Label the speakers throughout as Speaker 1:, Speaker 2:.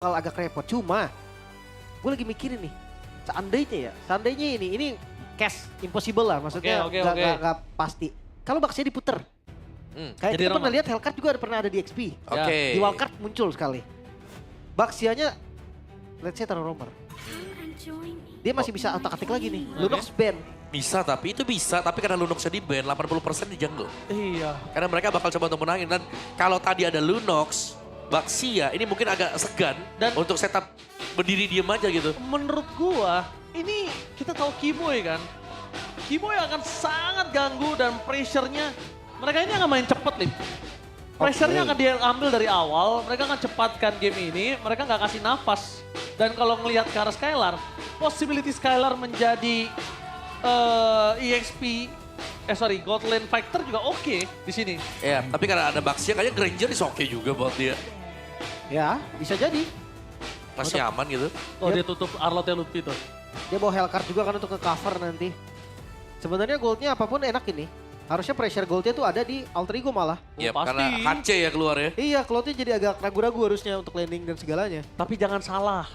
Speaker 1: bakal agak repot. Cuma gue lagi mikirin nih, seandainya ini cash impossible lah, maksudnya
Speaker 2: Oke.
Speaker 1: nggak pasti. Kalau Baxia diputer, kayak
Speaker 2: jadi
Speaker 1: kita pernah
Speaker 2: normal.
Speaker 1: lihat Hellcard juga pernah ada di XP.
Speaker 3: Oke.
Speaker 1: Di Wildcard muncul sekali. Baxianya, let's say taruh romer. Dia masih bisa otak-atik lagi nih. Lunox ban.
Speaker 3: Bisa, tapi karena Lunox di ban 80% di jungle.
Speaker 2: Iya.
Speaker 3: Karena mereka bakal coba untuk menangin. Dan kalau tadi ada Lunox, Baxia ini mungkin agak segan
Speaker 2: Dan-
Speaker 3: untuk setup berdiri diem aja gitu.
Speaker 2: Menurut gua, ini kita tahu Keyboy kan. Keyboy akan sangat ganggu dan pressure-nya. Mereka ini akan main cepet, Lim. Pressure-nya akan dia ambil dari awal, mereka akan cepatkan game ini, mereka nggak kasih nafas. Dan kalau ngelihat ke arah Skylar, possibility Skylar menjadi EXP, Gold Lane Fighter juga oke di sini.
Speaker 3: Ya, tapi karena ada Baxia kayaknya Granger is oke juga buat dia.
Speaker 1: Ya, bisa jadi.
Speaker 3: Masih aman gitu.
Speaker 2: Oh dia tutup Arlotnya Luffy tuh.
Speaker 1: Dia bawa Hellcard juga kan untuk nge-cover nanti. Sebenarnya goldnya apapun enak ini. Harusnya pressure goldnya tuh ada di Alter Ego malah.
Speaker 3: Ya,
Speaker 2: pasti.
Speaker 3: karena HC ya keluar ya.
Speaker 1: Iya, Cloudnya jadi agak ragu-ragu harusnya untuk landing dan segalanya.
Speaker 2: Tapi jangan salah,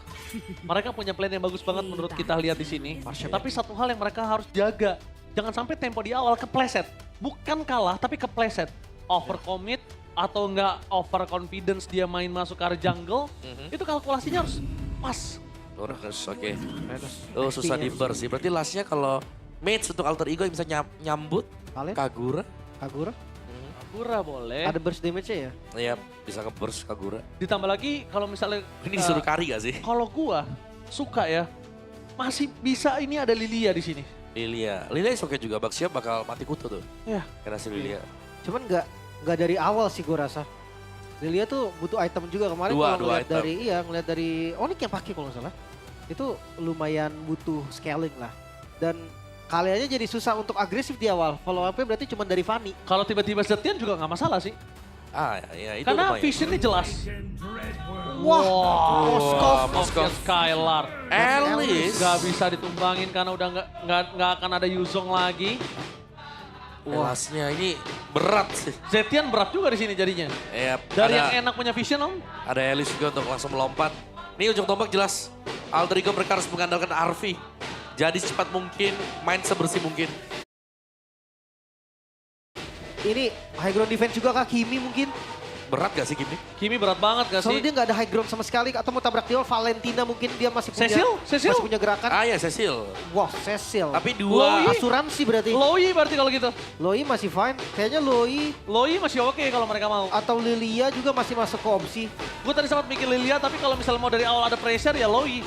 Speaker 2: mereka punya plan yang bagus banget menurut kita lihat di sini. Tapi satu hal yang mereka harus jaga, jangan sampai tempo di awal kepleset. Bukan kalah, tapi kepleset. Overcommit atau enggak overconfidence dia main masuk ke arah jungle, itu kalkulasinya harus pas.
Speaker 3: Oke. Oh susah di burst sih. Berarti lastnya kalau mates untuk Alter Ego yang bisa nyambut
Speaker 1: Kalian?
Speaker 3: Kagura.
Speaker 1: Kagura?
Speaker 2: Kagura boleh.
Speaker 1: Ada burst damage-nya ya?
Speaker 3: Iya, bisa ke burst Kagura.
Speaker 2: Ditambah lagi kalau misalnya
Speaker 3: Ini disuruh kari gak sih?
Speaker 2: kalau gua suka ya, masih bisa ini ada Lilia di sini.
Speaker 3: Lilia is oke juga. Baxia bakal mati kutu tuh.
Speaker 2: Ya.
Speaker 3: Karena si Lilia.
Speaker 1: Cuman nggak dari awal sih gue rasa. Lilia tuh butuh item juga kemarin
Speaker 3: Dua
Speaker 1: kalau ngeliat
Speaker 3: item.
Speaker 1: ngeliat dari Onyx yang pakai kalau nggak salah. Itu lumayan butuh scaling lah. Dan kaliannya jadi susah untuk agresif di awal. Follow up-nya berarti cuma dari Fanny.
Speaker 2: Kalau tiba-tiba Zetian juga nggak masalah sih.
Speaker 3: Ya itu
Speaker 2: Karena
Speaker 3: lumayan.
Speaker 2: visionnya jelas.
Speaker 1: Wah,
Speaker 2: Moskov Skylar.
Speaker 3: Alice.
Speaker 2: Gak bisa ditumbangin karena udah nggak akan ada Yuzong lagi.
Speaker 3: Elasnya ini berat sih.
Speaker 2: Zetian berat juga di sini jadinya.
Speaker 3: Ya,
Speaker 2: Dari
Speaker 3: ada,
Speaker 2: yang enak punya vision om.
Speaker 3: ada Alice juga untuk langsung melompat. Ini ujung tombak jelas. Alter Ego mereka harus mengandalkan Arvi. Jadi secepat mungkin, main sebersih mungkin.
Speaker 1: Ini high ground defense juga kah Kimi mungkin?
Speaker 3: Berat gak sih Kimi?
Speaker 2: Kimi berat banget gak
Speaker 1: Soalnya
Speaker 2: sih?
Speaker 1: dia nggak ada high ground sama sekali atau mau tabrak di awal. Valentina mungkin dia masih punya
Speaker 2: Cecil?
Speaker 1: masih punya gerakan.
Speaker 3: Ya Cecil.
Speaker 1: Wah, Cecil.
Speaker 3: Tapi dua.
Speaker 2: Loi.
Speaker 1: Asuransi berarti.
Speaker 2: Loi berarti kalau gitu.
Speaker 1: Loi masih fine. Kayaknya Loi
Speaker 2: Loi masih oke kalau mereka mau.
Speaker 1: atau Lilia juga masih masuk ke opsi.
Speaker 2: Gue tadi sempat mikir Lilia tapi kalau misalnya mau dari awal ada pressure ya Loi.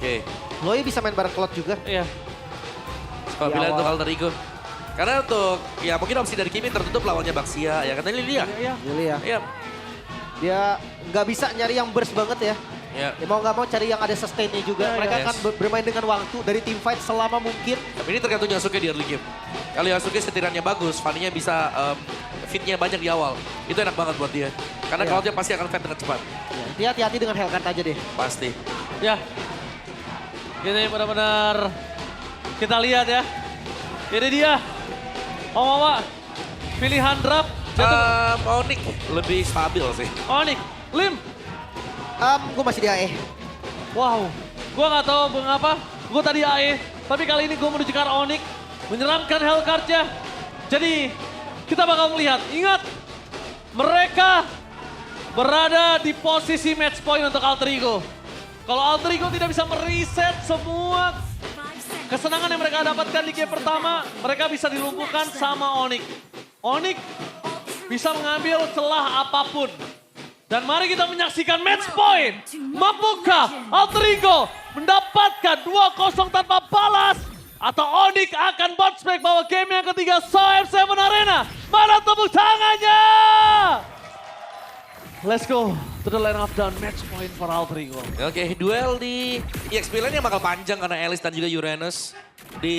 Speaker 3: Oke.
Speaker 1: Loi bisa main bareng Cloud juga.
Speaker 2: Iya.
Speaker 3: Kalau
Speaker 1: Di
Speaker 3: pilihan
Speaker 1: awal.
Speaker 3: untuk Alter Ego. Karena untuk, ya mungkin opsi dari Kimi tertutup lawannya Baxia. Ya katanya Lilia.
Speaker 2: Iya.
Speaker 1: Lilia.
Speaker 3: Iya.
Speaker 1: Dia nggak bisa nyari yang burst banget ya.
Speaker 3: Ya.
Speaker 1: Ya mau nggak mau cari yang ada sustain-nya juga.
Speaker 2: Ya,
Speaker 1: Mereka
Speaker 3: yes.
Speaker 1: akan bermain dengan waktu dari team fight selama mungkin.
Speaker 3: Tapi ini tergantung Yasuke di early game. Kalau Yasuke setirannya bagus, Fanny-nya bisa fitnya banyak di awal. Itu enak banget buat dia. Karena
Speaker 1: Ya.
Speaker 3: Cloud-nya pasti akan fat dengan cepat.
Speaker 1: Dia hati-hati dengan Hellcard aja deh.
Speaker 3: Pasti.
Speaker 2: Ya. Ini benar-benar kita lihat ya. Ini dia. Om Mama. Pilihan draft.
Speaker 3: Onyx lebih stabil sih.
Speaker 2: Onyx. Lim.
Speaker 1: Gue masih di AE.
Speaker 2: Wow. Gua nggak tahu mengapa. Gue tadi AE. Tapi kali ini gue menuju ke arah Onyx. Menyeramkan Hellcard-nya. Jadi kita bakal melihat. Ingat. Mereka berada di posisi match point untuk Alter Ego. Kalau Alter Ego tidak bisa mereset semua kesenangan yang mereka dapatkan di game pertama, mereka bisa dilumpuhkan sama Onyx. Onyx bisa mengambil celah apapun. Dan mari kita menyaksikan match point. Mampukah Alter Ego mendapatkan 2-0 tanpa balas? Atau Onyx akan bounce back bawa game yang ketiga SoF7 Arena? Mana tepuk tangannya? Let's go to the line of down match point for Alter Ego.
Speaker 3: Oke, duel di EXP Lane yang bakal panjang karena Alice dan juga Uranus. Di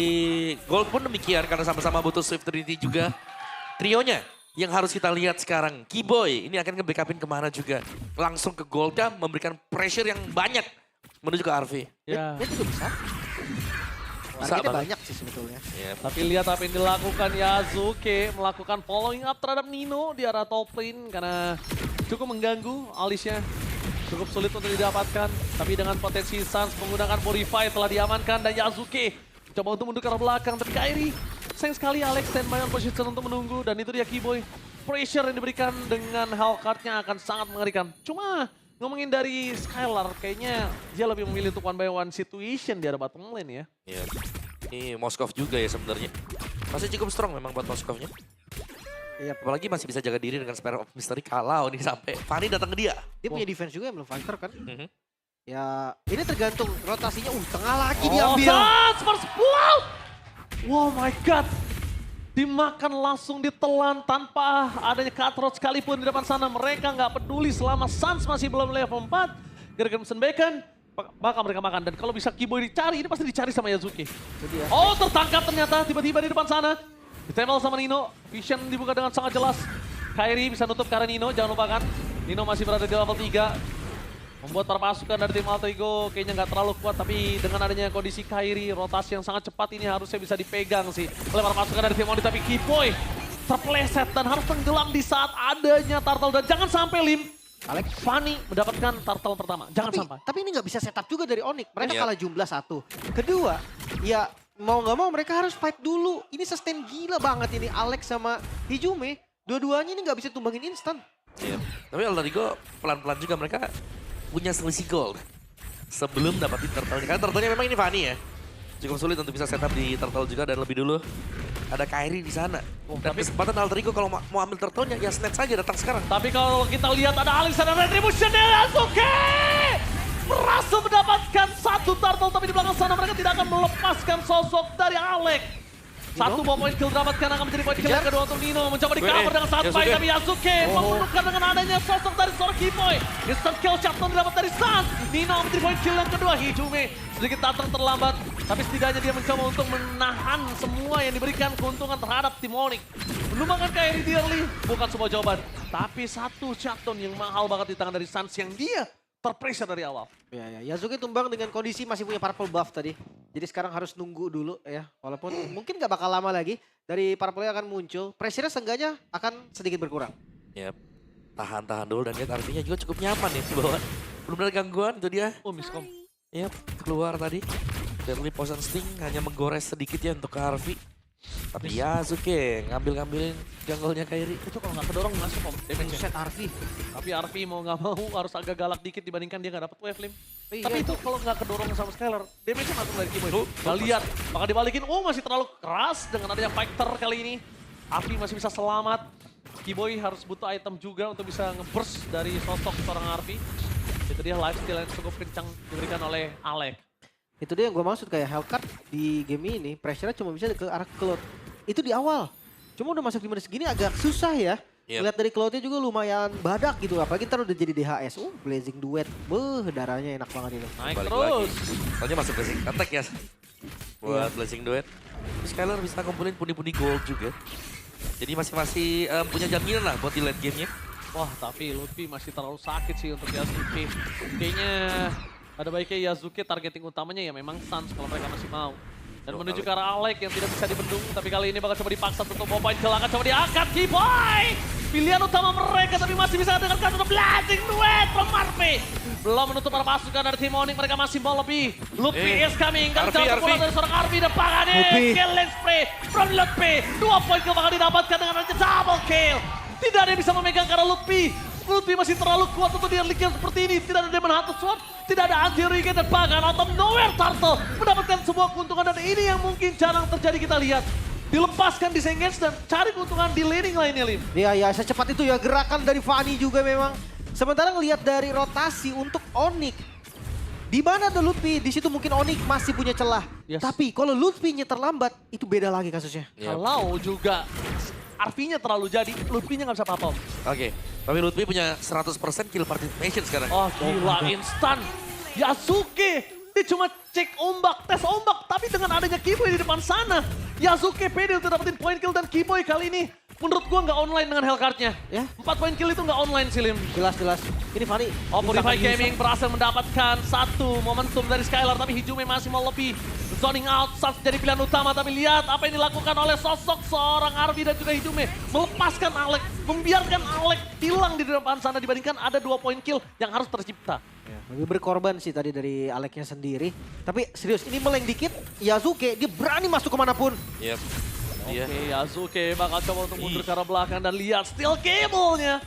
Speaker 3: Gold pun demikian karena sama-sama butuh Swift Trinity juga. Trionya yang harus kita lihat sekarang. Keyboy ini akan nge-backupin kemana juga. Langsung ke Goldnya memberikan pressure yang banyak menuju ke RV.
Speaker 2: Ya.
Speaker 1: Dia juga bisa.
Speaker 3: Bisa
Speaker 1: Targetnya
Speaker 3: banget.
Speaker 1: banyak sih sebetulnya.
Speaker 3: Ya,
Speaker 2: Tapi lihat apa yang dilakukan Yasuke, melakukan following up terhadap Nino di arah top lane karena cukup mengganggu alisnya. cukup sulit untuk didapatkan. Tapi dengan potensi Suns menggunakan Purify telah diamankan dan Yasuke coba untuk mundur ke arah belakang. Tapi Kairi sayang sekali Alex standby on position untuk menunggu dan itu dia Keyboy. Pressure yang diberikan dengan Hellcard-nya akan sangat mengerikan. Cuma ngomongin dari Skylar, kayaknya dia lebih memilih untuk one by one situation di arah bottom lane ya.
Speaker 3: Iya. Ini Moskov juga ya sebenarnya. Masih cukup strong memang buat Moskovnya.
Speaker 1: Iya,
Speaker 3: Apalagi masih bisa jaga diri dengan Spare of Mystery kalau ini sampai Fanny datang ke dia.
Speaker 1: dia punya defense juga yang belum fighter kan.
Speaker 3: Mhm.
Speaker 1: Ya, ini tergantung rotasinya. Tengah lagi
Speaker 2: Oh,
Speaker 1: diambil.
Speaker 2: Suns first blood! Wow my god. Dimakan langsung ditelan tanpa adanya cutthroat sekalipun di depan sana. Mereka nggak peduli selama Suns masih belum level 4. Gara-gara Crimson Bacon, bakal mereka makan. Dan kalau bisa Keyboy dicari, ini pasti dicari sama Yasuke.
Speaker 1: Jadi ya.
Speaker 2: Oh tertangkap ternyata tiba-tiba di depan sana. Ditempel sama Nino, Vision dibuka dengan sangat jelas. Kairi bisa nutup karena Nino, jangan lupakan. Nino masih berada di level 3. Membuat para pasukan dari tim Alter Ego kayaknya nggak terlalu kuat. Tapi dengan adanya kondisi Kairi, rotasi yang sangat cepat ini harusnya bisa dipegang sih oleh para pasukan dari tim Oni. Tapi Keyboy terpeleset dan harus tenggelam di saat adanya turtle. Dan jangan sampai
Speaker 1: Alex.
Speaker 2: Fanny mendapatkan turtle pertama. Jangan sampai.
Speaker 1: Tapi ini nggak bisa setup juga dari Onyx. Mereka
Speaker 3: Iya.
Speaker 1: kalah jumlah 1. Kedua, ya mau nggak mau mereka harus fight dulu. Ini sustain gila banget ini Alex sama Hijume. Dua-duanya ini nggak bisa tumbangin instan.
Speaker 3: Iya. Tapi Alter Ego pelan-pelan juga mereka punya selisih gol sebelum dapatin turtle-nya. Karena turtle-nya memang ini Fanny ya. Cukup sulit untuk bisa setup di turtle juga dan lebih dulu ada Kairi di sana. Dan kesempatan Alter Ego kalau mau ambil turtle-nya ya snatch saja datang sekarang.
Speaker 2: Tapi kalau kita lihat ada Alex dan Retribution dari Yasuke. Berhasil mendapatkan satu turtle tapi di belakang sana mereka tidak akan melepaskan sosok dari Alex. Satu poin kill didapatkan akan menjadi poin kill yang kedua untuk Nino. Mencoba di cover dengan sangat baik tapi Yasuke membunuhkan dengan adanya sosok dari seorang Keyboy. Instant kill shotdown didapat dari Suns. Nino menjadi poin kill yang kedua. Hijume sedikit datang terlambat. Tapi setidaknya dia mencoba untuk menahan semua yang diberikan keuntungan terhadap tim Onyx. Menumbangkan Kairi di early bukan sebuah jawaban. Tapi satu shotdown yang mahal banget di tangan dari Suns yang dia terpressure dari awal.
Speaker 1: Ya, Yasuke tumbang dengan kondisi masih punya purple buff tadi. Jadi sekarang harus nunggu dulu ya. Walaupun mungkin gak bakal lama lagi. Dari purple akan muncul. Pressure-nya seenggaknya akan sedikit berkurang.
Speaker 3: Ya, tahan-tahan dulu dan lihat artinya juga cukup nyaman ya di bawah. Belum ada gangguan itu dia.
Speaker 2: Oh miskom.
Speaker 3: Yap, keluar tadi. Deadly Poison Sting hanya menggores sedikit ya untuk ke Harvey. Tapi Yasuke ngambil-ngambilin jungle-nya Kairi.
Speaker 2: Itu kalau nggak kedorong masuk om. Damage-nya.
Speaker 1: Set Arfi.
Speaker 2: Tapi Arfi mau nggak mau harus agak galak dikit dibandingkan dia nggak dapet wave lim.
Speaker 1: Iya.
Speaker 2: Tapi itu kalau nggak kedorong sama Skylar, damage-nya langsung dari Keyboy. Nggak lihat, bakal dibalikin. Oh masih terlalu keras dengan adanya fighter kali ini. Arfi masih bisa selamat. Keyboy harus butuh item juga untuk bisa nge-burst dari sosok seorang Arfi. Itu dia lifesteal yang cukup kencang diberikan oleh Alex.
Speaker 1: Itu dia yang gue maksud kayak Hellcard di game ini pressure-nya cuma bisa ke arah Cloud. Itu di awal. Cuma udah masuk 5 menit segini agak susah ya.
Speaker 3: Yep.
Speaker 1: Lihat dari Cloud-nya juga lumayan badak gitu. Apalagi ntar udah jadi DHS. Blazing Duet. Darahnya enak banget itu.
Speaker 2: Naik
Speaker 3: Balik
Speaker 2: terus.
Speaker 3: lagi. Soalnya masuk Blazing Attack ya. Buat Blazing Duet. Terus Skylar bisa kumpulin pundi-pundi gold juga. Jadi masih punya jaminan lah buat di late game-nya.
Speaker 2: Wah tapi Lutfi masih terlalu sakit sih untuk Yasuke. Kayaknya ada baiknya Yasuke targeting utamanya ya memang Suns kalau mereka masih mau. Dan menuju ke arah Alex yang tidak bisa dibendung. Tapi kali ini bakal coba dipaksa untuk point kill. Akan coba diangkat Keyboy. Pilihan utama mereka tapi masih bisa dengarkan untuk Blazing Duet from Arfi. Belum menutup para pasukan dari tim Onyx. Mereka masih mau lebih. Lutfi is coming. Dan jauh pulang dari seorang Arfi dan Pagani. Killing spray from Lutfi. 2 point kill bakal didapatkan dengan adanya double kill. Tidak ada yang bisa memegang karena Lutfi. Lutfi masih terlalu kuat untuk di early game seperti ini. Tidak ada Demon Hunter Sword, tidak ada anti-regen dan Pagan out of nowhere Turtle mendapatkan sebuah keuntungan dan ini yang mungkin jarang terjadi kita lihat. Dilepaskan, disengage dan cari keuntungan di laning lainnya Lim.
Speaker 1: Ya secepat itu ya gerakan dari Fanny juga memang. Sementara ngelihat dari rotasi untuk Onyx. Di mana ada Lutfi, di situ mungkin Onyx masih punya celah.
Speaker 2: Yes.
Speaker 1: Tapi kalau Lutfi-nya terlambat, itu beda lagi kasusnya.
Speaker 3: Yep.
Speaker 2: Kalau juga Arfi-nya terlalu jadi, Lutfi-nya nggak bisa apa-apa.
Speaker 3: Oke, tapi Lutfi punya 100% kill participation sekarang.
Speaker 2: Oh gila, instan. Yasuke, dia cuma cek ombak, tes ombak. Tapi dengan adanya Keyboy di depan sana, Yasuke pede untuk dapetin point kill dan Keyboy kali ini menurut gua nggak online dengan Hellcard-nya.
Speaker 1: Ya.
Speaker 2: 4 point kill itu nggak online sih Lim.
Speaker 1: Jelas. Ini Fanny.
Speaker 2: Oh, Purify
Speaker 1: Usaha
Speaker 2: Gaming berhasil mendapatkan satu momentum dari Skylar, tapi Hijume masih mau lebih. zoning out, Suns jadi pilihan utama. Tapi lihat apa yang dilakukan oleh sosok seorang Arby dan juga Hidume. Melepaskan Alek, membiarkan Alek hilang di depan sana dibandingkan ada 2 poin kill yang harus tercipta.
Speaker 1: Ya, lebih berkorban sih tadi dari Aleknya sendiri. Tapi serius, ini meleng dikit, Yasuke dia berani masuk kemanapun.
Speaker 3: Yep. Iya.
Speaker 2: Oke, Yasuke bakal coba untuk mundur ke arah belakang dan lihat steel cable-nya.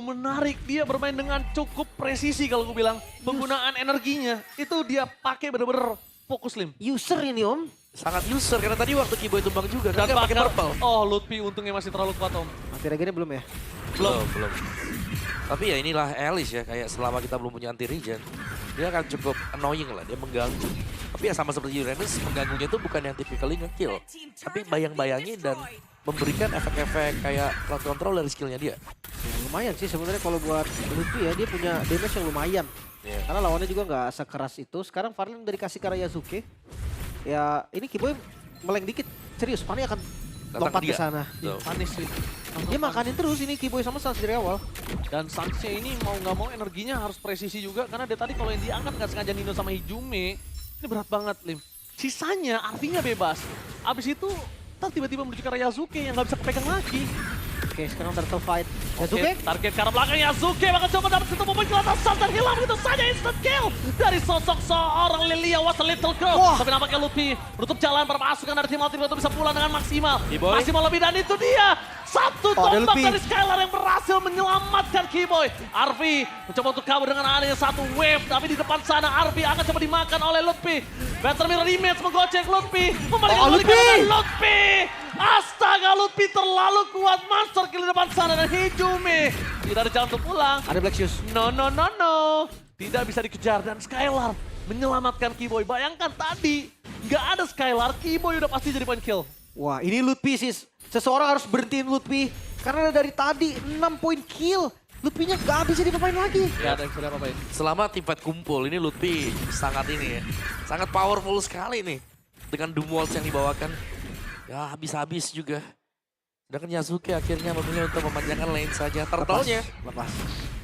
Speaker 2: Menarik. Dia bermain dengan cukup presisi kalau gue bilang. Penggunaan energinya itu dia pakai bener-bener fokus, Lim.
Speaker 1: User ini Om.
Speaker 3: Sangat user karena tadi waktu Kiboy tumbang juga
Speaker 2: Dan
Speaker 3: kan pakai
Speaker 2: bakal,
Speaker 3: purple.
Speaker 2: oh Lutfi untungnya masih terlalu kuat, Om.
Speaker 1: Anti regennya belum ya?
Speaker 3: Belum. Tapi ya inilah Alice ya, kayak selama kita belum punya anti regen, dia akan cukup annoying lah, dia mengganggu. Tapi ya sama seperti Uranus, mengganggunya itu bukan yang typically nge-kill, tapi bayang-bayangin dan memberikan efek-efek kayak crowd control dari skillnya dia.
Speaker 1: Ya, lumayan sih sebenarnya kalau buat Lutfi ya, dia punya damage yang lumayan.
Speaker 3: Yeah.
Speaker 1: Karena lawannya juga nggak sekeras itu. Sekarang Farlin dari kasih ke Yasuke. Ya ini Kiboy meleng dikit. Serius, Fanny akan
Speaker 3: Datang
Speaker 1: lompat
Speaker 3: ke
Speaker 1: ke
Speaker 3: dia.
Speaker 1: sana.
Speaker 3: Tuh.
Speaker 2: Panis, Lim.
Speaker 1: Dia makanin terus ini Kiboy sama Suns dari awal.
Speaker 2: Dan Suns-nya ini mau nggak mau energinya harus presisi juga. Karena dia tadi kalau yang diangkat nggak sengaja Nino sama Hijume. Ini berat banget, Lim. Sisanya artinya bebas. Abis itu ntar tiba-tiba menuju ke arah Yasuke yang nggak bisa kepegang lagi.
Speaker 1: Oke, sekarang turtle fight.
Speaker 2: Oke,
Speaker 1: Yasuke.
Speaker 2: target ke arah belakang Yasuke bakal coba dapat satu momen ke atas Suns dan hilang begitu saja instant kill dari sosok seorang Lilia was a little girl.
Speaker 1: Wah.
Speaker 2: Tapi nampaknya Lutfi menutup jalan para pasukan dari tim Ultimate itu bisa pulang dengan maksimal.
Speaker 3: Kiboy.
Speaker 2: Maksimal lebih dan itu dia. Satu
Speaker 1: Oh, ada
Speaker 2: tombak
Speaker 1: Lutfi.
Speaker 2: dari Skylar yang berhasil menyelamatkan Kiboy. Arvi mencoba untuk kabur dengan adanya satu wave. Tapi di depan sana Arvi akan coba dimakan oleh Lutfi. Better Mirror Image menggocek Lutfi. Membalikan
Speaker 1: Oh,
Speaker 2: balikan
Speaker 1: Lutfi.
Speaker 2: dengan Lutfi. Astaga, Lutfi terlalu kuat. Monster kill di depan sana dan Hijume tidak ada jalan untuk pulang.
Speaker 1: Ada Black Shoes.
Speaker 2: No. Tidak bisa dikejar dan Skylar menyelamatkan Kiboy. Bayangkan tadi nggak ada Skylar, Kiboy udah pasti jadi point kill.
Speaker 1: Wah, ini Lutfi sih. Seseorang harus berhentiin Lutfi. Karena dari tadi 6 poin kill. Lutfinya gak bisa dipapain lagi.
Speaker 2: Gak ada yang sudah apa-apain.
Speaker 3: Selama tim fight kumpul, ini Lutfi sangat ini ya, sangat powerful sekali nih. Dengan Doom Waltz yang dibawakan, ya habis-habis juga. Sedangkan Yasuke akhirnya memilih untuk memanjangkan lane saja. Turtle-nya
Speaker 1: Lepas.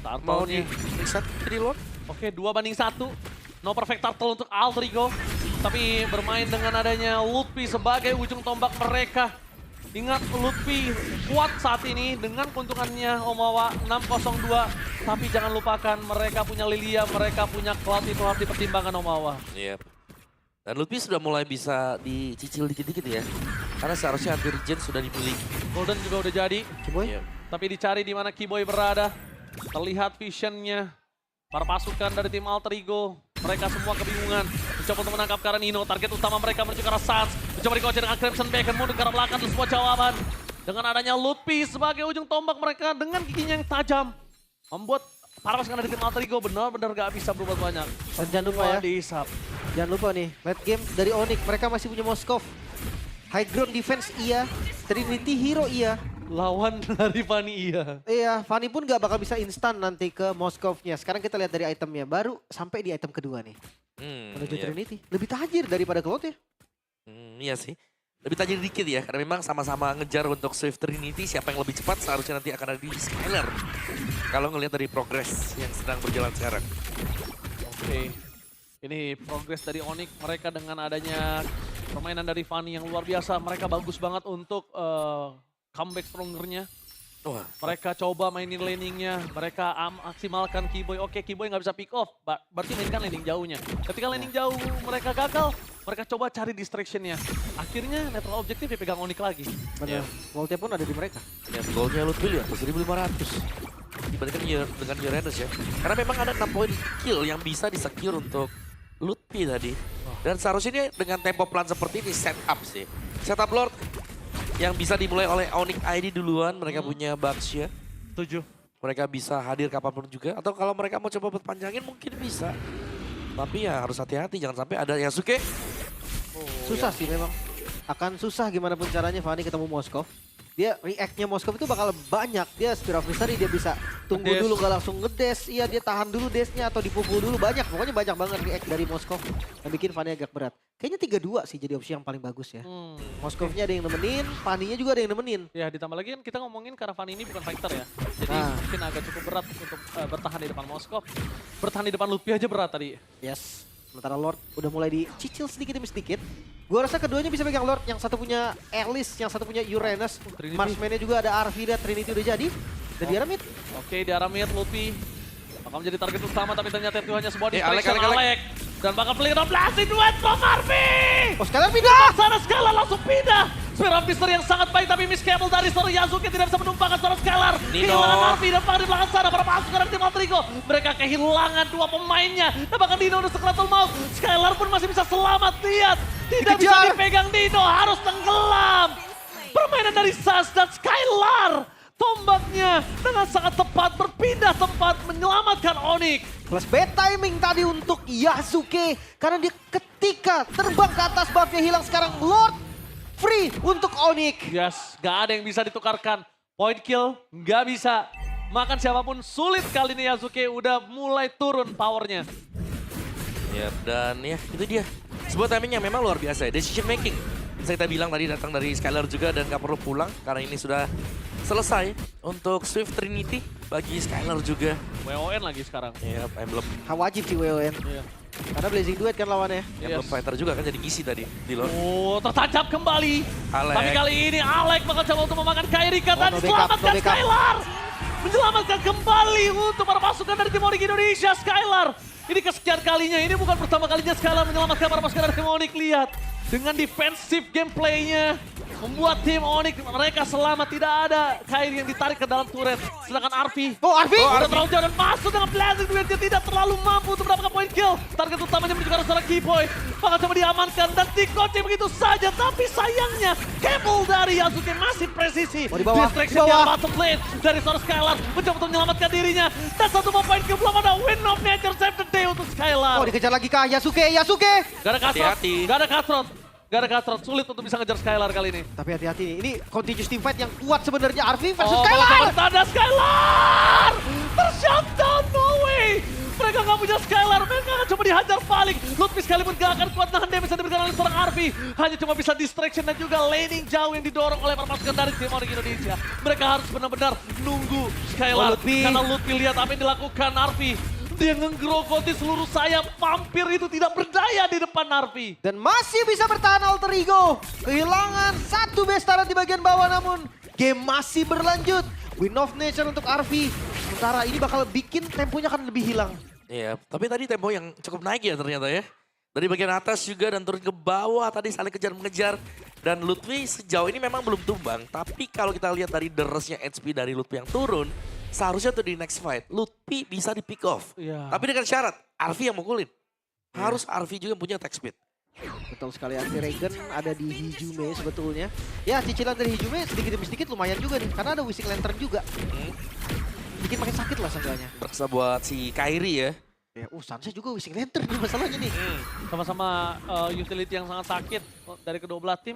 Speaker 3: mau
Speaker 2: Turtle-nya.
Speaker 3: di reset jadi load.
Speaker 2: Oke, 2-1. No perfect turtle untuk Altrigo. Tapi bermain dengan adanya Lutfi sebagai ujung tombak mereka. Ingat Lutfi kuat saat ini dengan keuntungannya Omawa 602. Tapi jangan lupakan mereka punya Lilia, mereka punya Cloud, itu harus dipertimbangkan Omawa.
Speaker 3: Iya. Dan Lutfi sudah mulai bisa dicicil dikit-dikit ya. Karena seharusnya anti regen sudah dimiliki.
Speaker 2: Golden juga udah jadi.
Speaker 1: Kiboy.
Speaker 3: Iya.
Speaker 2: Tapi dicari di mana Kiboy berada. Terlihat visionnya. Para pasukan dari tim Altrigo. Mereka semua kebingungan. Mencoba untuk menangkap Karanino. Target utama mereka menuju ke arah Suns. Mencoba dikocok dengan Crimson Bacon. Mundur ke arah belakang dan semua jawaban. Dengan adanya Lutfi sebagai ujung tombak mereka dengan giginya yang tajam. Membuat para pasukan dari tim Altrigo benar-benar gak bisa berbuat banyak.
Speaker 1: Dan jangan lupa ya.
Speaker 2: Dihisap.
Speaker 1: Jangan lupa nih, late game dari Onyx. Mereka masih punya Moskov. High ground defense iya. Trinity hero iya.
Speaker 2: Lawan dari Fanny iya.
Speaker 1: Iya, Fanny pun gak bakal bisa instan nanti ke Moskovnya. Sekarang kita lihat dari itemnya. Baru sampai di item kedua nih. Menuju
Speaker 3: Iya.
Speaker 1: Trinity. Lebih tajir daripada Cloud ya.
Speaker 3: Iya sih. Lebih tajir dikit ya, karena memang sama-sama ngejar untuk Swift Trinity. Siapa yang lebih cepat seharusnya nanti akan ada di Skylar. Kalau ngelihat dari progres yang sedang berjalan sekarang.
Speaker 2: Oke. Ini progres dari Onyx. Mereka dengan adanya permainan dari Fanny yang luar biasa. Mereka bagus banget untuk comeback strongernya.
Speaker 3: Wah,
Speaker 2: Mereka coba mainin laningnya. Mereka maksimalkan Kiboy. Oke, Kiboy nggak bisa pick off. Berarti mainkan laning jauhnya. Ketika laning jauh mereka gagal, mereka coba cari distractionnya. Akhirnya netral objektif dipegang Onyx lagi.
Speaker 1: Benar. Voltnya pun ada di mereka.
Speaker 3: ya goalnya Lutfi ya, 1.500. Dibandingkan dengan Uranus ya. Karena memang ada 6 poin kill yang bisa disecure untuk Lutfi tadi. Dan seharusnya dia dengan tempo pelan seperti ini setup sih. Setup Lord yang bisa dimulai oleh Onyx ID duluan. Mereka punya Baxia.
Speaker 2: 7.
Speaker 3: Mereka bisa hadir kapanpun juga. Atau kalau mereka mau coba panjangin mungkin bisa. Tapi ya harus hati-hati. Jangan sampai ada Yasuke.
Speaker 1: Susah sih memang. Akan susah gimana pun caranya Fanny ketemu Moskov. Dia react-nya Moskov itu bakal banyak. Dia Spear of Mystery dia bisa tunggu
Speaker 2: Ngedash.
Speaker 1: dulu gak langsung ngedash. Iya dia tahan dulu dashnya atau dipukul dulu. Banyak, pokoknya banyak banget react dari Moskov. Yang bikin Fanny agak berat. Kayaknya 3-2 sih jadi opsi yang paling bagus ya. Moskovnya ada yang nemenin, Fanny-nya juga ada yang nemenin.
Speaker 2: Ya ditambah lagi kan kita ngomongin karena Fanny ini bukan fighter ya. Jadi
Speaker 1: Nah.
Speaker 2: mungkin agak cukup berat untuk bertahan di depan Moskov. Bertahan di depan Lutfi aja berat tadi.
Speaker 1: Yes. Sementara Lord udah mulai dicicil sedikit demi sedikit. Gua rasa keduanya bisa pegang Lord. Yang satu punya Alice, yang satu punya Uranus.
Speaker 2: Trinity.
Speaker 1: Marksman-nya juga ada Arvida, Trinity udah jadi. Dan di arah mid.
Speaker 2: Oke, di arah mid, Lutfi bakal menjadi target utama, tapi ternyata itu hanya sebuah
Speaker 3: Alek,
Speaker 2: distraction
Speaker 3: Alek.
Speaker 2: Alek. Dan bakal peliran blasting duet from Arfi.
Speaker 1: Oh sekalian pindah!
Speaker 2: Sana Skylar langsung pindah. Spear of Mystery yang sangat baik, tapi miss cable dari seorang Yasuke tidak bisa menumpangkan seorang Skylar.
Speaker 3: Nino.
Speaker 2: Kehilangan Arfi dan bahkan di belakang sana para pasukan dari tim Alterico. Mereka kehilangan dua pemainnya. Dan bahkan Dino udah sekeratul mau. Skylar pun masih bisa selamat, lihat. Tidak bisa
Speaker 1: Dikejar.
Speaker 2: dipegang Dino, harus tenggelam. Permainan dari Sas dan Skylar. Tombaknya dengan sangat tepat berpindah tempat menyelamatkan Onyx.
Speaker 1: Plus bad timing tadi untuk Yasuke. Karena dia ketika terbang ke atas buffnya hilang sekarang. Lord free untuk Onyx.
Speaker 2: Yes, gak ada yang bisa ditukarkan. Point kill, gak bisa. Makan siapapun sulit kali ini Yasuke udah mulai turun powernya.
Speaker 3: Ya, dan ya itu dia. Sebuah timing yang memang luar biasa ya. Decision making. Bisa kita bilang tadi datang dari Skylar juga dan gak perlu pulang. Karena ini sudah selesai untuk Swift Trinity bagi Skylar juga.
Speaker 2: WON lagi sekarang.
Speaker 3: Ya, emblem
Speaker 1: Wajib sih WON.
Speaker 2: Iya.
Speaker 1: Karena Blazing Duet kan lawannya.
Speaker 3: emblem
Speaker 2: Yes.
Speaker 3: fighter juga kan jadi ngisi tadi di Lord.
Speaker 2: Oh, tertancap kembali.
Speaker 3: Alek.
Speaker 2: Tapi kali ini Alek bakal coba untuk memakan Kairika
Speaker 1: Oh,
Speaker 2: dan
Speaker 1: no backup,
Speaker 2: selamatkan
Speaker 1: no backup.
Speaker 2: Skylar. Menyelamatkan kembali untuk para pasukan dari tim Onyx Indonesia, Skylar. Ini kesekian kalinya, ini bukan pertama kalinya Skylar menyelamatkan para pasukan dari tim Onyx. Lihat, dengan defensif gameplaynya, membuat tim Onyx mereka selamat. Tidak ada Kairi yang ditarik ke dalam turret. Sedangkan Arfi
Speaker 1: Oh Arvi!
Speaker 2: udah terlalu jauh dan masuk dengan blazing duet, dia tidak terlalu mampu untuk mendapatkan point kill. Target utamanya menuju ke arah seorang Keyboy. Bakal coba diamankan dan dikocek begitu saja. Tapi sayangnya cable dari Yasuke masih presisi.
Speaker 1: Oh, di bawah,
Speaker 2: Distraction
Speaker 1: di
Speaker 2: di
Speaker 1: bawah.
Speaker 2: bottom lane dari seorang Skylar. Mencoba untuk menyelamatkan dirinya. Dan satu more point kill, belum ada win of nature save the day untuk Skylar.
Speaker 1: Oh dikejar lagi kah Yasuke, Yasuke!
Speaker 2: Gak ada cutthroat,
Speaker 3: Hati-hati.
Speaker 2: gak ada cutthroat. Gak ada cutthroat, sulit untuk bisa ngejar Skylar kali ini.
Speaker 1: Tapi hati-hati nih, ini continuous team fight yang kuat sebenarnya Arvi versus
Speaker 2: Oh,
Speaker 1: Skylar!
Speaker 2: tanda Skylar! Tershutdown, no way! Mereka nggak punya Skylar, mereka akan coba dihajar balik. Lutfi sekalipun gak akan kuat nahan damage yang diberikan oleh seorang Arvi. Hanya cuma bisa distraction dan juga laning jauh yang didorong oleh para pasukan dari tim Onyx Indonesia. Mereka harus benar-benar nunggu Skylar.
Speaker 1: Oh, Lutfi.
Speaker 2: Karena Lutfi lihat apa yang dilakukan Arvi. Dia ngegrogoti seluruh sayap, vampir itu tidak berdaya di depan Arvi.
Speaker 1: Dan masih bisa bertahan Alter Ego. Kehilangan satu base turret di bagian bawah namun game masih berlanjut. Win of Nature untuk Arvi. Sementara ini bakal bikin temponya akan lebih hilang.
Speaker 3: Iya, tapi tadi tempo yang cukup naik ya ternyata ya. Dari bagian atas juga dan turun ke bawah tadi saling kejar-mengejar. Dan Lutfi sejauh ini memang belum tumbang. Tapi kalau kita lihat dari derasnya HP dari Lutfi yang turun, seharusnya tuh di next fight Lutfi bisa di pick off.
Speaker 2: Iya.
Speaker 3: Tapi dengan syarat Arvi yang mukulin. Harus Arvi juga punya attack speed.
Speaker 1: Betul sekali, anti Regen ada di Hijume sebetulnya. Ya cicilan dari Hijume sedikit demi sedikit lumayan juga nih. Karena ada Wishing Lantern juga. Bikin makin sakit lah seenggaknya.
Speaker 3: Berkesa buat si Kairi ya.
Speaker 1: Ya, Sansa juga Wishing Lantern nih masalahnya nih.
Speaker 2: Sama-sama utility yang sangat sakit dari kedua belah tim.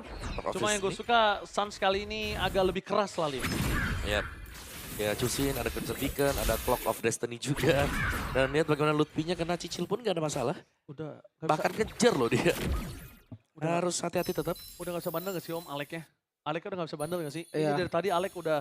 Speaker 2: Cuma yang gue suka, Suns kali ini agak lebih keras lah.
Speaker 3: Ya. Ya Cusin, ada Crimson Beacon, ada Clock of Destiny juga. Dan lihat bagaimana Lutfinya kena cicil pun gak ada masalah.
Speaker 2: Udah
Speaker 3: Bahkan kejar loh dia. Harus hati-hati tetap.
Speaker 2: udah gak bisa bandel gak sih Om Aleknya? Aleknya udah gak bisa bandel gak sih?
Speaker 1: Iya.
Speaker 2: Ini dari tadi Alek udah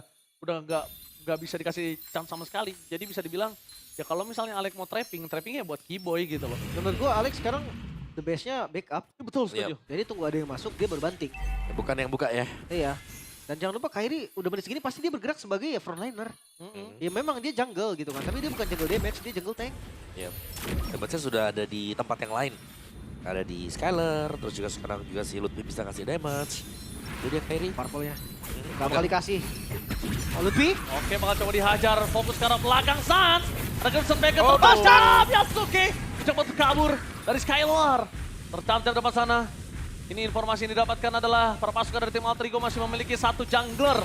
Speaker 2: gak bisa dikasih chance sama sekali. Jadi bisa dibilang, ya kalau misalnya Alek mau trappingnya buat Keyboy gitu loh.
Speaker 1: Menurut gua Alex sekarang the best-nya backup.
Speaker 2: Betul, setuju.
Speaker 1: Jadi tunggu ada yang masuk dia berbanting.
Speaker 3: Bukan yang buka ya.
Speaker 1: Iya. Dan jangan lupa Kairi udah menit segini pasti dia bergerak sebagai ya frontliner. Ya memang dia jungle gitu kan, tapi dia bukan jungle damage, dia jungle tank.
Speaker 3: Ya. Damage-nya sudah ada di tempat yang lain. Ada di Skylar, terus juga sekarang juga si Lutfi bisa kasih damage. Itu dia Kairi.
Speaker 1: Purple-nya. Gak bakal dikasih. Oh, Lutfi.
Speaker 2: Oke, bakal coba dihajar. Fokus ke arah belakang Suns. Ada Crimson Beacon
Speaker 3: Oh,
Speaker 2: tertangkap. Yasuke coba untuk kabur dari Skylar. Tertancap depan sana. Ini informasi yang didapatkan adalah para pasukan dari tim Alter Ego masih memiliki satu jungler.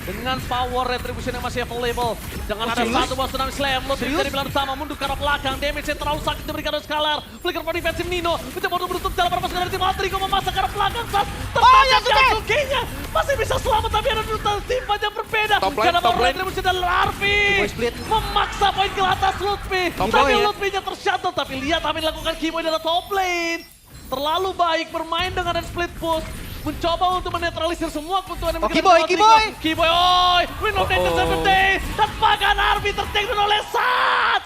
Speaker 2: Dengan power retribution yang masih available. Jangan ada
Speaker 1: serius?
Speaker 2: satu bos tsunami slam. Lutfi
Speaker 1: Serius?
Speaker 2: dari belakang utama mundur ke arah belakang. Damage yang terlalu sakit diberikan oleh Skylar. Flicker for defensive Nino. Mencoba untuk menutup jalan para pasukan dari tim Alter Ego memasak ke arah belakang. Saat tertangkap Yasuke-nya. Masih bisa selamat tapi ada nutup tim yang berbeda.
Speaker 3: Top lane,
Speaker 2: Karena
Speaker 3: top
Speaker 2: power
Speaker 3: lane.
Speaker 2: retribution dari Arvi.
Speaker 1: Keyboy split.
Speaker 2: Memaksa poin ke atas Lutfi.
Speaker 3: Top
Speaker 2: Tapi
Speaker 3: lane ya.
Speaker 2: Lutfinya tershuttle. Tapi lihat apa yang dilakukan Keyboy dalam top lane. Terlalu baik bermain dengan split push. Mencoba untuk menetralisir semua keuntungan yang
Speaker 1: Oh,
Speaker 2: dimiliki
Speaker 1: Keyboy,
Speaker 2: oleh
Speaker 1: Keyboy!
Speaker 2: Keyboy, oi! Win of Nature
Speaker 3: Oh.
Speaker 2: 7 day! Dan bahkan Arvi tertake oleh Sats!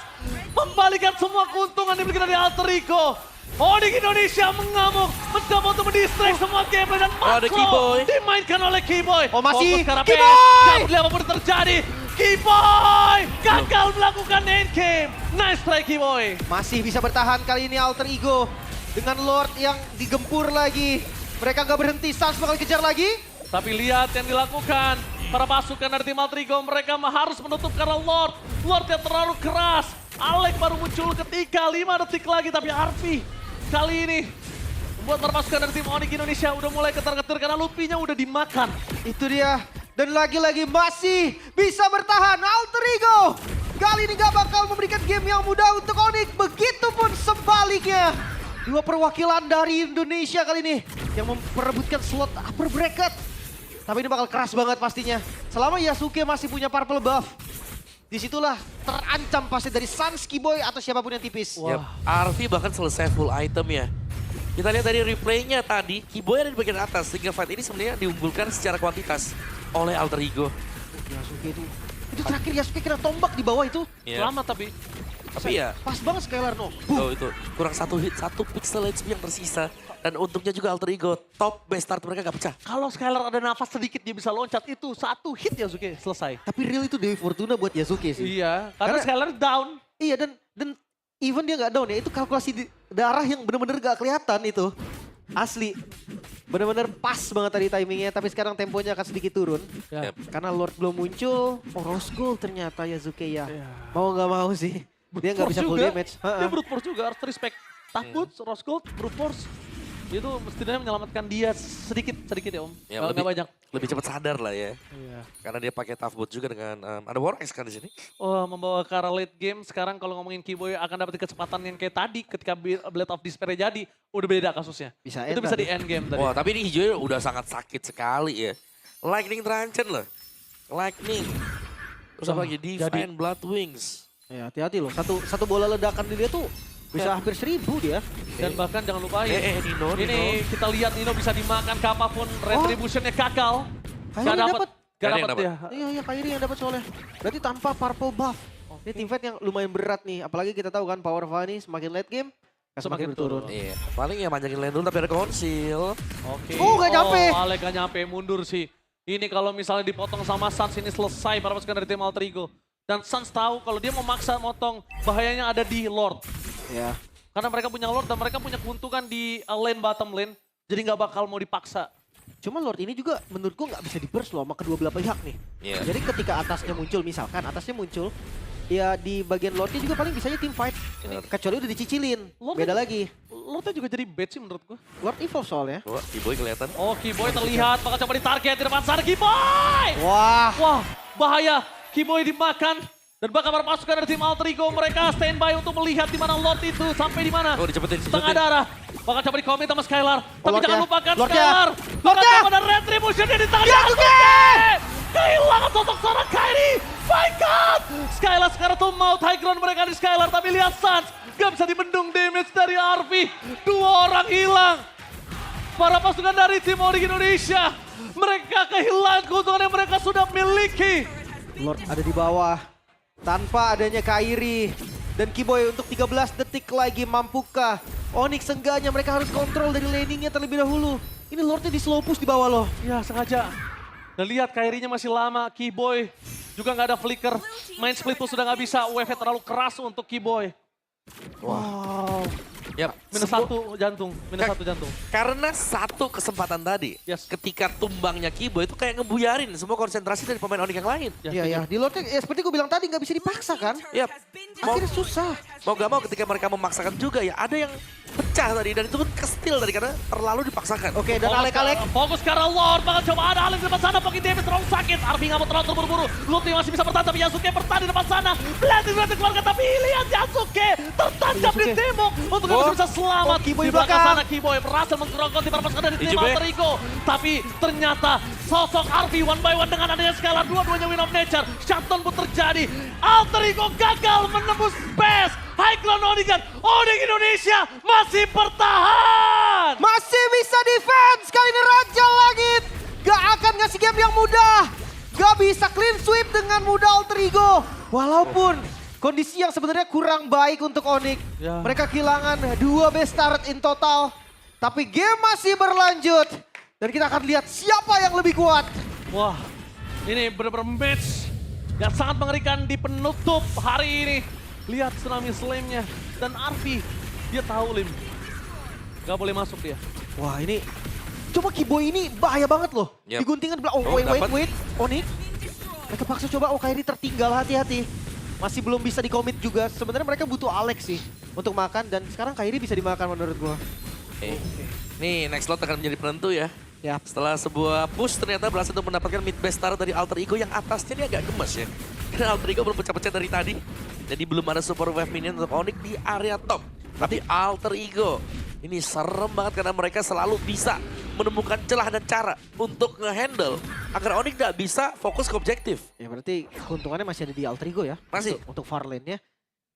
Speaker 2: Membalikan semua keuntungan yang dimiliki dari Alter Ego. Onyx Indonesia mengamuk, mencoba untuk mendistract semua gameplay dan
Speaker 3: ada
Speaker 2: Marco
Speaker 3: Keyboy.
Speaker 2: dimainkan oleh Keyboy.
Speaker 1: Oh, masih
Speaker 2: Fokus ke arah
Speaker 1: Keyboy!
Speaker 2: PS, gak peduli apapun yang terjadi. Keyboy gagal melakukan end game. Nice try Keyboy.
Speaker 1: Masih bisa bertahan kali ini Alter Ego. Dengan Lord yang digempur lagi. Mereka gak berhenti, Suns bakal kejar lagi.
Speaker 2: Tapi lihat yang dilakukan. Para pasukan dari tim Alter Ego, mereka harus menutup karena Lord. Lord yang terlalu keras. Alec baru muncul ketika 5 detik lagi, tapi Arfi kali ini membuat para pasukan dari tim Onyx Indonesia udah mulai ketar-ketir karena Luffy-nya udah dimakan.
Speaker 1: Itu dia. Dan lagi-lagi masih bisa bertahan Alter Ego. Kali ini gak bakal memberikan game yang mudah untuk Onyx. Begitupun sebaliknya. Dua perwakilan dari Indonesia kali ini yang memperebutkan slot upper bracket. Tapi ini bakal keras banget pastinya. Selama Yasuke masih punya purple buff, disitulah terancam pasti dari Suns, Keyboy atau siapapun yang tipis.
Speaker 3: Yap, Arfi bahkan selesai full item ya. Kita lihat dari replaynya tadi, Keyboy ada di bagian atas. Sehingga fight ini sebenarnya diunggulkan secara kuantitas oleh Alter Ego.
Speaker 1: Yasuke itu terakhir Yasuke kena tombak di bawah itu.
Speaker 3: Iya.
Speaker 2: Selamat tapi
Speaker 3: Tapi ya,
Speaker 1: Pas banget Skylar no.
Speaker 3: tuh itu kurang satu hit, satu pixel HP yang tersisa. Dan untungnya juga Alter Ego, top base start mereka gak pecah.
Speaker 2: kalau Skylar ada nafas sedikit dia bisa loncat, itu satu hit Yasuke selesai.
Speaker 1: Tapi real itu Dewi Fortuna buat Yasuke sih.
Speaker 2: Iya, karena Skylar down.
Speaker 1: Iya dan even dia nggak down ya, itu kalkulasi darah yang bener-bener gak kelihatan itu. Asli. Bener-bener pas banget tadi timingnya, tapi sekarang temponya akan sedikit turun.
Speaker 2: Ya.
Speaker 3: Yap.
Speaker 1: Karena Lord belum muncul, Rose Gold ternyata Yasuke ya.
Speaker 2: Iya.
Speaker 1: Mau nggak mau sih, dia nggak bisa full
Speaker 2: Force juga.
Speaker 1: damage.
Speaker 2: Dia brute force juga, harus respect. Takut, Rose Gold, brute force. Itu mestinya menyelamatkan dia sedikit ya Om.
Speaker 3: Ya,
Speaker 2: Nggak banyak.
Speaker 3: lebih cepat sadar lah ya.
Speaker 2: Iya.
Speaker 3: Karena dia pakai tough boot juga dengan ada War X kan di sini.
Speaker 2: Oh, membawa ke arah late game. Sekarang kalau ngomongin Keyboy akan dapat kecepatan yang kayak tadi ketika Blade of Despair jadi. Udah beda kasusnya.
Speaker 1: Bisa
Speaker 2: Itu
Speaker 1: end
Speaker 2: bisa
Speaker 1: tadi.
Speaker 2: di end game tadi.
Speaker 3: Wah, tapi ini hijaunya udah sangat sakit sekali ya. Lightning terancam loh. Lightning. Terus apa lagi? Divine Blood Wings.
Speaker 1: Ya hati-hati loh, satu bola ledakan di dia tuh bisa hampir 1000 dia.
Speaker 2: Dan bahkan jangan lupa ya.
Speaker 3: Nino.
Speaker 2: Ini kita lihat Nino bisa dimakan ke apapun. Retributionnya kakal.
Speaker 1: Kyrie
Speaker 2: Gak
Speaker 1: dapet.
Speaker 2: dapet. Gak
Speaker 3: Kyrie yang
Speaker 2: dapet ya.
Speaker 1: Iya, Kyrie yang dapat soalnya. Berarti tanpa purple buff. Ini team fight yang lumayan berat nih, apalagi kita tahu kan power Fanny semakin late game semakin berturun.
Speaker 3: Iya, paling ya manjangin lane dulu tapi ada konsil.
Speaker 2: Oke.
Speaker 1: Oh, nggak nyampe.
Speaker 2: Alec gak nyampe, mundur sih. Ini kalau misalnya dipotong sama Suns, ini selesai para pasukan dari tim Alter Ego. Dan Suns tahu kalau dia mau maksa motong, bahayanya ada di Lord.
Speaker 1: Ya.
Speaker 2: Karena mereka punya Lord dan mereka punya keuntungan di lane bottom lane. Jadi nggak bakal mau dipaksa.
Speaker 1: Cuma Lord ini juga menurutku nggak bisa di-burst loh sama kedua belah pihak nih.
Speaker 3: Iya.
Speaker 1: Jadi ketika atasnya muncul, misalkan atasnya muncul, ya di bagian Lordnya juga paling bisanya team fight. Kecuali udah dicicilin, beda lagi.
Speaker 2: Lordnya juga jadi bad sih menurut gue.
Speaker 1: Lord evolve soalnya.
Speaker 3: Wah, Keyboy kelihatan.
Speaker 2: Oh, Keyboy terlihat, bakal coba ditarget di depan sana Keyboy!
Speaker 1: Wah,
Speaker 2: Wah, bahaya. Keyboy dimakan. Dan bakal para pasukan dari tim Alter Ego mereka standby untuk melihat di mana Lord itu sampai di mana.
Speaker 3: Oh, dicepetin.
Speaker 2: Setengah darah. Bakal coba dikomit sama Skylar. Tapi
Speaker 1: Lordnya.
Speaker 2: jangan lupakan
Speaker 1: Lordnya.
Speaker 2: Skylar. Bakal
Speaker 1: Lordnya.
Speaker 2: coba ada retribution di tangan
Speaker 1: Yasuke.
Speaker 2: Yasuke. Kehilangan sosok seorang Kyrie. My God. Skylar sekarang tuh mau high ground mereka di Skylar. Tapi lihat Suns. Gak bisa dibendung damage dari Arfi. 2 orang hilang. Para pasukan dari tim Onyx Indonesia. Mereka kehilangan keuntungan yang mereka sudah miliki.
Speaker 1: Lord ada di bawah. Tanpa adanya Kyrie. Dan Keyboy untuk 13 detik lagi mampukah? Onyx seenggaknya mereka harus kontrol dari laningnya terlebih dahulu. Ini Lordnya di slow push di bawah loh.
Speaker 2: Ya sengaja. Dan lihat Kyrie-nya masih lama. Keyboy juga nggak ada flicker. Main split push sudah nggak bisa. UFV terlalu keras untuk Keyboy.
Speaker 1: Wow.
Speaker 3: Yap.
Speaker 2: Minus 1 jantung. Minus 1 jantung.
Speaker 3: Karena satu kesempatan tadi,
Speaker 2: Yes.
Speaker 3: ketika tumbangnya Keyboy itu kayak ngebuyarin semua konsentrasi dari pemain Onyx yang lain.
Speaker 1: Iya ya, di Lordnya ya seperti gue bilang tadi nggak bisa dipaksa kan.
Speaker 3: Yap. Mau,
Speaker 1: Akhirnya susah.
Speaker 3: mau gak mau ketika mereka memaksakan juga ya ada yang pecah tadi dan itu pun kestil tadi karena terlalu dipaksakan.
Speaker 1: Oke, dan Alek-Alek.
Speaker 2: Fokus ke arah Lord. Bakal coba ada Alek di depan sana. Pocket damage terlalu sakit. Arfi nggak mau terlalu terburu-buru. Luffy masih bisa bertahan tapi Yasuke bertahan di depan sana. Blending keluarga tapi lihat Yasuke tertancap di
Speaker 1: Yasuke.
Speaker 2: tembok. Untuk yang masih bisa selamat.
Speaker 1: Oh, Keyboy
Speaker 2: di belakang
Speaker 1: belakang.
Speaker 2: sana Keyboy berhasil menggerogoti para pasukan dari tim
Speaker 3: Ijube.
Speaker 2: Alter Ego. Tapi ternyata sosok Arfi one by one dengan adanya Skylar. Dua-duanya win of nature. Shutdown pun terjadi. Alter Ego gagal menembus base. High ground Onyx. Onyx Indonesia masih bertahan.
Speaker 1: Masih bisa defense. Kali ini Raja Langit. Gak akan ngasih game yang mudah. Gak bisa clean sweep dengan mudah Alter Ego. Walaupun Kondisi yang sebenarnya kurang baik untuk Onyx.
Speaker 2: Ya.
Speaker 1: Mereka kehilangan 2 best turret in total. Tapi game masih berlanjut. Dan kita akan lihat siapa yang lebih kuat.
Speaker 2: Wah, ini benar-benar match yang sangat mengerikan di penutup hari ini. Lihat Tsunami Slam-nya dan Arfi, dia tahu Lim. Gak boleh masuk dia.
Speaker 1: Wah ini, coba Kiboy ini bahaya banget loh.
Speaker 3: Yap.
Speaker 1: Diguntingkan,
Speaker 3: dapat.
Speaker 1: wait, Onyx. Mereka paksa coba, Kairi tertinggal, hati-hati. Masih belum bisa dikomit juga. Sebenarnya mereka butuh Alex sih untuk makan. Dan sekarang Kairi bisa dimakan menurut gua.
Speaker 3: Nih, next lot akan menjadi penentu ya.
Speaker 1: Ya.
Speaker 3: Setelah sebuah push ternyata berhasil untuk mendapatkan mid best star dari Alter Ego yang atasnya ini agak gemes ya. Karena Alter Ego belum pecah-pecah dari tadi. Jadi belum ada super wave minion untuk Onyx di area top. Tapi Alter Ego ini serem banget karena mereka selalu bisa menemukan celah dan cara untuk ngehandle agar Onyx gak bisa fokus ke objektif.
Speaker 1: Ya berarti keuntungannya masih ada di Alter Ego ya.
Speaker 3: Masih.
Speaker 1: Untuk far lane-nya.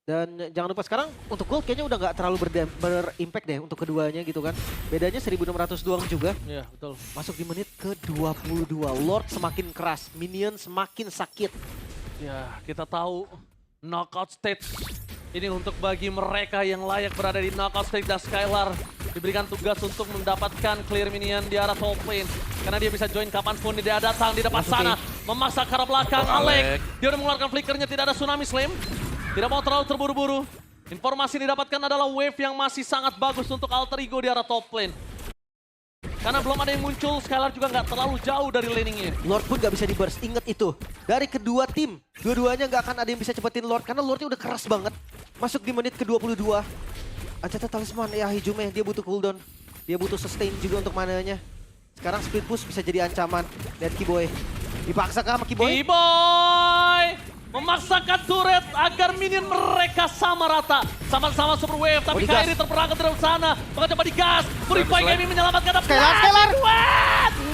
Speaker 1: Dan jangan lupa sekarang untuk gold kayaknya udah nggak terlalu berimpact deh untuk keduanya gitu kan. Bedanya 1600 doang juga.
Speaker 2: Iya, betul.
Speaker 1: Masuk di menit ke-22. Lord semakin keras, minion semakin sakit.
Speaker 2: Ya, kita tahu knockout stage ini untuk bagi mereka yang layak berada di knockout stage dan Skylar diberikan tugas untuk mendapatkan clear minion di arah top lane. Karena dia bisa join kapanpun dia datang di depan sana. Memaksa ke arah belakang Alek. Dia udah mengeluarkan flickernya, tidak ada Tsunami Slam. Tidak mau terlalu terburu-buru. Informasi yang didapatkan adalah wave yang masih sangat bagus untuk Alter Ego di arah top lane. Karena belum ada yang muncul, Skylar juga nggak terlalu jauh dari laningnya.
Speaker 1: Lord pun nggak bisa di-burst, inget itu. Dari kedua tim, dua-duanya nggak akan ada yang bisa cepetin Lord. Karena Lordnya udah keras banget. Masuk di menit ke-22. Acata talisman, ya Hijume, dia butuh cooldown. Dia butuh sustain juga untuk mananya. Sekarang speed push bisa jadi ancaman. Lihat Kiboy. Dipaksa kah sama Kiboy?
Speaker 2: Kiboy memaksakan turret agar minion mereka sama rata. Sama-sama super wave, tapi
Speaker 1: digas.
Speaker 2: Kairi terperangkap dari sana. Maka coba digas. Purify Kami menyelamatkan.
Speaker 1: Skylar!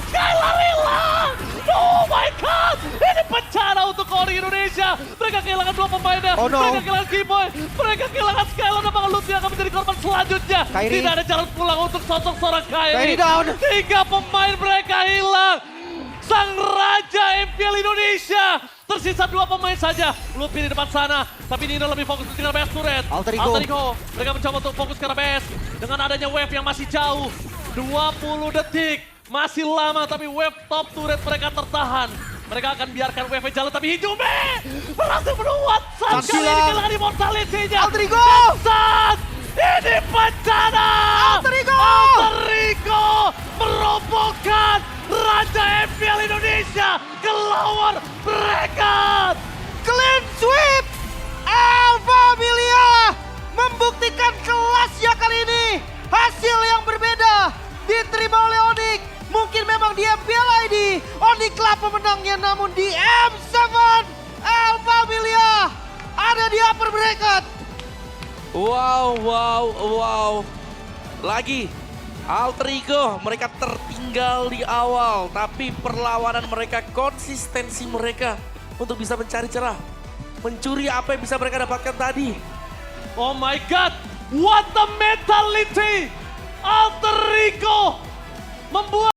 Speaker 2: Skylar hilang! Oh my god! Ini bencana untuk Ori Indonesia. Mereka kehilangan 2 pemainnya.
Speaker 1: Oh no.
Speaker 2: Mereka kehilangan Kiboy. Mereka kehilangan Skylar. Dan Bang Lutfi akan menjadi korban selanjutnya.
Speaker 1: Kairi.
Speaker 2: Tidak ada jalan pulang untuk sosok seorang Kairi.
Speaker 1: Kairi down.
Speaker 2: 3 pemain mereka hilang. Sang Raja MPL Indonesia. Tersisa 2 pemain saja. Lutfi di depan sana. Tapi Nino lebih fokus dengan BS turret.
Speaker 1: Alter Ego.
Speaker 2: Mereka mencoba untuk fokus ke BS. Dengan adanya wave yang masih jauh. 20 detik. Masih lama tapi wave top turret mereka tertahan. Mereka akan biarkan wave jalan tapi Hijume berhasil menuat. Saat kali ini kehilangan immortality-nya.
Speaker 1: Alter Ego!
Speaker 2: Saat ini bencana.
Speaker 1: Alter Ego!
Speaker 2: Alter Ego merobohkan Raja MPL Indonesia ke lawan mereka.
Speaker 1: Clean sweep! Alpha Milia membuktikan kelasnya kali ini. Hasil yang berbeda diterima oleh Onyx. Mungkin memang di MPL ID Onyx lah pemenangnya, namun di M7 Alpha Milia ada di upper bracket.
Speaker 3: Wow. Lagi Alter Ego, mereka tertinggal di awal. Tapi perlawanan mereka, konsistensi mereka untuk bisa mencari celah. Mencuri apa yang bisa mereka dapatkan tadi.
Speaker 2: Oh my god, what a mentality! Alter Ego membuat